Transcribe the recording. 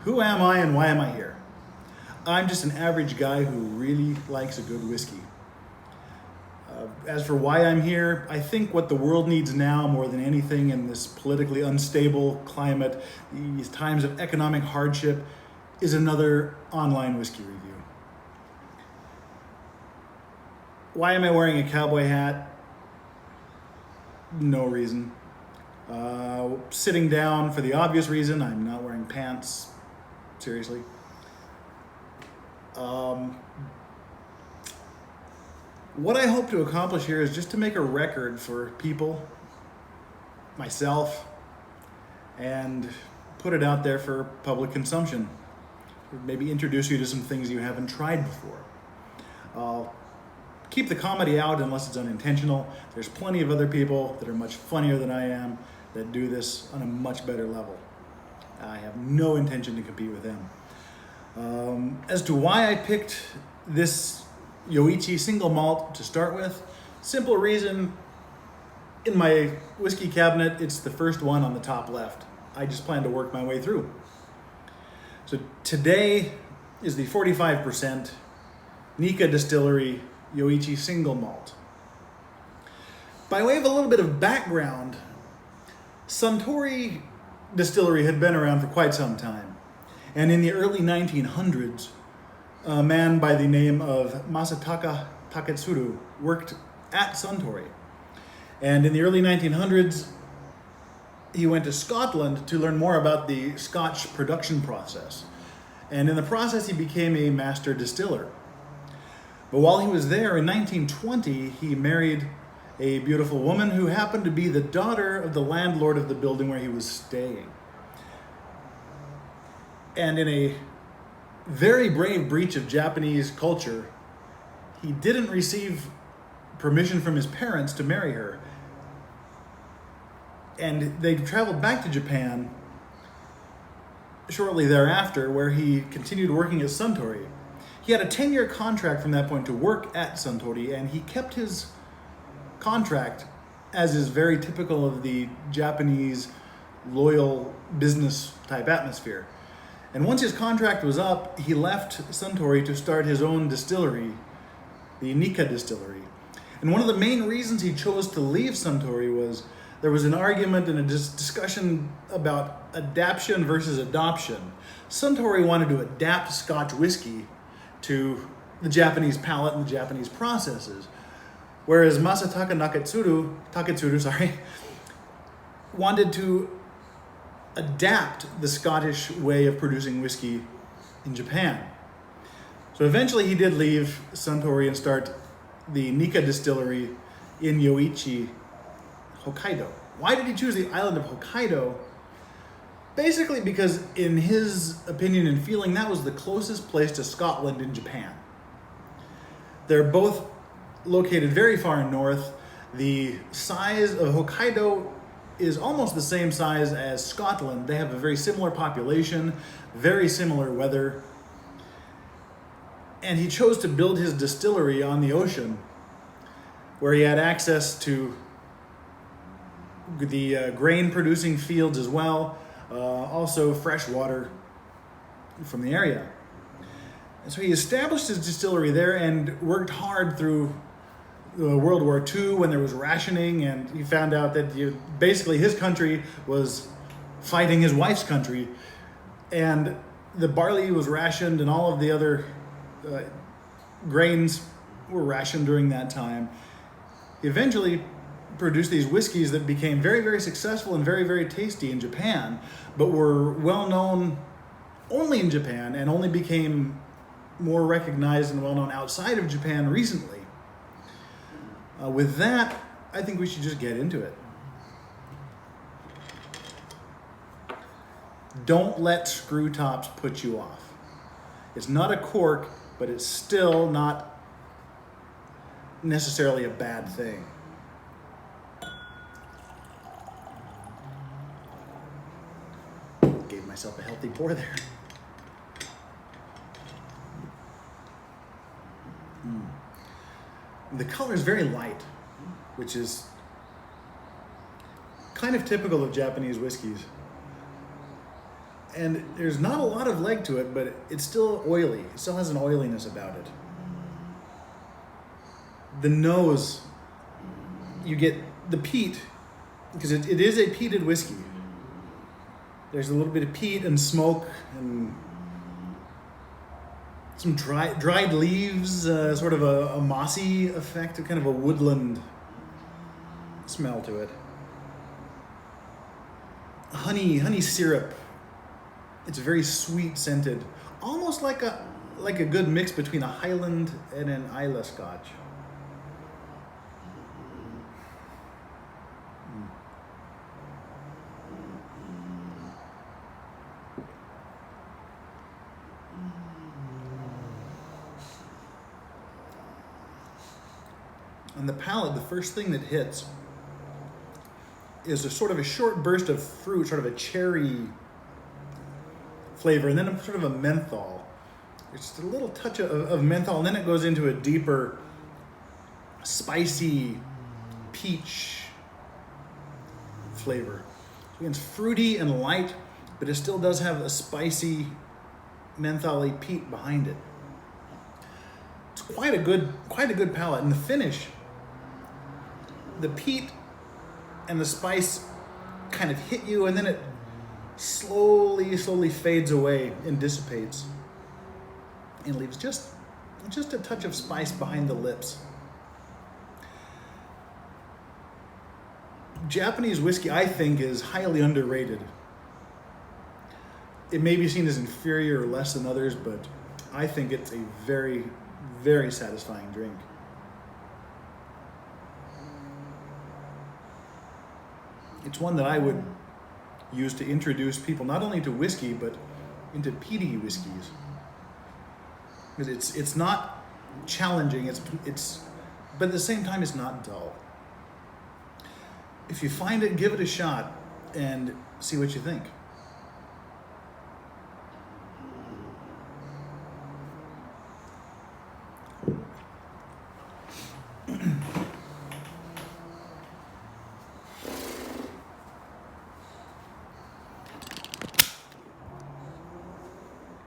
Who am I and why am I here? I'm just an average guy who really likes a good whiskey. As for why I'm here, I think what the world needs now more than anything in this politically unstable climate, these times of economic hardship, is another online whiskey review. Why am I wearing a cowboy hat? No reason. Sitting down for the obvious reason, I'm not wearing pants. Seriously. What I hope to accomplish here is just to make a record for people, myself, and put it out there for public consumption. Maybe introduce you to some things you haven't tried before. I'll keep the comedy out unless it's unintentional. There's plenty of other people that are much funnier than I am that do this on a much better level. I have no intention to compete with them. As to why I picked this Yoichi Single Malt to start with, simple reason, in my whiskey cabinet, it's the first one on the top left. I just plan to work my way through. So today is the 45% Nikka Distillery Yoichi Single Malt. By way of a little bit of background, Suntory Distillery had been around for quite some time. And in the early 1900s, a man by the name of Masataka Taketsuru worked at Suntory. And in the early 1900s, he went to Scotland to learn more about the Scotch production process. And in the process, he became a master distiller. But while he was there in 1920, he married a beautiful woman who happened to be the daughter of the landlord of the building where he was staying. And in a very brave breach of Japanese culture, he didn't receive permission from his parents to marry her. And they traveled back to Japan shortly thereafter, where he continued working at Suntory. He had a 10-year contract from that point to work at Suntory, and he kept his contract, as is very typical of the Japanese loyal business type atmosphere. And once his contract was up, he left Suntory to start his own distillery, the Nikka Distillery. And one of the main reasons he chose to leave Suntory was there was an argument and a discussion about adaptation versus adoption. Suntory wanted to adapt Scotch whiskey to the Japanese palate and the Japanese processes, whereas Masataka Taketsuru wanted to adapt the Scottish way of producing whiskey in Japan. So eventually he did leave Suntory and start the Nikka Distillery in Yoichi, Hokkaido. Why did he choose the island of Hokkaido? Basically because in his opinion and feeling, that was the closest place to Scotland in Japan. They're both located very far north. The size of Hokkaido is almost the same size as Scotland. They have a very similar population, very similar weather. And he chose to build his distillery on the ocean, where he had access to the grain producing fields as well, also fresh water from the area. And so he established his distillery there and worked hard through World War II when there was rationing, and he found out that basically his country was fighting his wife's country, and the barley was rationed and all of the other grains were rationed during that time. He eventually produced these whiskeys that became very, very successful and very, very tasty in Japan, but were well known only in Japan and only became more recognized and well known outside of Japan recently. With that, I think we should just get into it. Don't let screw tops put you off. It's not a cork, but it's still not necessarily a bad thing. Gave myself a healthy pour there. The color is very light, which is kind of typical of Japanese whiskeys. And there's not a lot of leg to it, but it's still oily. It still has an oiliness about it. The nose, you get the peat, because it is a peated whiskey. There's a little bit of peat and smoke and some dried leaves, sort of a mossy effect, kind of a woodland smell to it. Honey syrup. It's very sweet scented, almost like a good mix between a Highland and an Islay Scotch. On the palate, the first thing that hits is a sort of a short burst of fruit, sort of a cherry flavor, and then sort of a menthol. It's just a little touch of menthol, and then it goes into a deeper, spicy peach flavor. So it's fruity and light, but it still does have a spicy, mentholy peat behind it. It's quite a good palate, and the finish, the peat and the spice kind of hit you, and then it slowly fades away and dissipates and leaves just a touch of spice behind the lips. Japanese whiskey, I think, is highly underrated. It may be seen as inferior or less than others, but I think it's a very, very satisfying drink. It's one that I would use to introduce people not only to whiskey, but into peaty whiskeys. Because it's not challenging, but at the same time it's not dull. If you find it, give it a shot and see what you think.